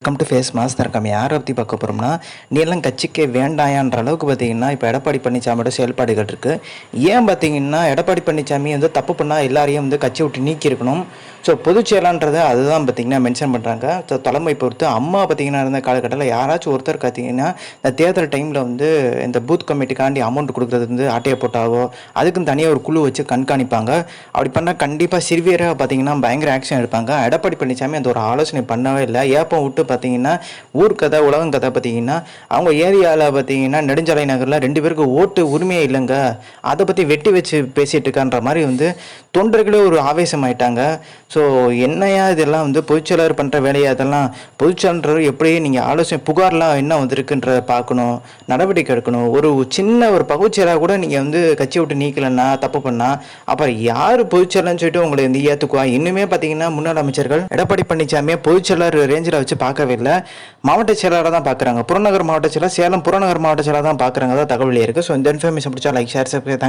Welcome to face mass தரக்கம் யாரை பற்றி பார்க்க போகிறோம்னா நீலாம் கட்சிக்கே வேண்டாயான்ற அளவுக்கு பார்த்தீங்கன்னா இப்போ எடப்பாடி பழனிசாமியோட செயல்பாடுகள் இருக்குது. ஏன் பார்த்தீங்கன்னா எடப்பாடி பழனிசாமி வந்து தப்பு பண்ணால் எல்லாரையும் வந்து கட்சி விட்டு நீக்கியிருக்கணும். ஸோ பொதுச் செயலான்றதை அதுதான் பார்த்தீங்கன்னா மென்ஷன் பண்ணுறாங்க. ஸோ தலைமை பொறுத்து அம்மா பார்த்தீங்கன்னா இருந்த காலகட்டத்தில் யாராச்சும் ஒருத்தர் பார்த்தீங்கன்னா இந்த தேர்தல் டைமில் வந்து இந்த பூத் கமிட்டிக்காண்டி அமௌண்ட் கொடுக்குறது வந்து ஆட்டையை போட்டாவோ அதுக்குன்னு தனியாக ஒரு குழு வச்சு கண்காணிப்பாங்க. அப்படி பண்ணால் கண்டிப்பாக சிவியராக பார்த்தீங்கன்னா பயங்கர ஆக்ஷன் எடுப்பாங்க. எடப்பாடி பழனிசாமி அந்த ஒரு ஆலோசனை பண்ணவே இல்லை. ஏப்பம் விட்டு பார்த்தீங்கன்னா ஊர் கதை உலகம் கதை பார்த்தீங்கன்னா அவங்க ஏரியாவில் பார்த்தீங்கன்னா நெடுஞ்சாலை நகரில் 2 பேருக்கு ஓட்டு உரிமையே இல்லைங்க, அதை பற்றி வெட்டி வச்சு பேசிகிட்டு இருக்கான்ற மாதிரி வந்து தொண்டர்களே ஒரு ஆவேசமாயிட்டாங்க. ஸோ என்னையா இதெல்லாம் வந்து பொதுச்செயலாளர் பண்ணுற வேலையை அதெல்லாம் பொதுச்செயலாளர் எப்படி நீங்கள் ஆலோசனை புகார்லாம் என்ன வந்திருக்குன்றதை பார்க்கணும், நடவடிக்கை எடுக்கணும். சின்ன ஒரு பகுச்செயலாளர் கூட நீங்கள் வந்து கட்சி விட்டு நீக்கலைன்னா தப்பு பண்ணால் அப்புறம் யார் பொதுச்செயலாளர்னு சொல்லிட்டு உங்களை வந்து ஏற்றுக்குவா? இன்னுமே பார்த்தீங்கன்னா முன்னாள் அமைச்சர்கள் எடப்பாடி பழனிசாமியை பொதுச்செயலாளர் ரேஞ்சில் வச்சு பார்க்கவே இல்லை, மாவட்ட செயலாளராக தான் பார்க்குறாங்க. புறநகர் மாவட்ட செயலர், சேலம் புறநகர் மாவட்ட செயலாளர் தான் பார்க்குறாங்க தான் தகவல் இருக்குது. ஸோ இந்த இன்ஃபர்மேஷன் பிடிச்சா லைக் ஷேர் சப்ஸ்கிரைப்.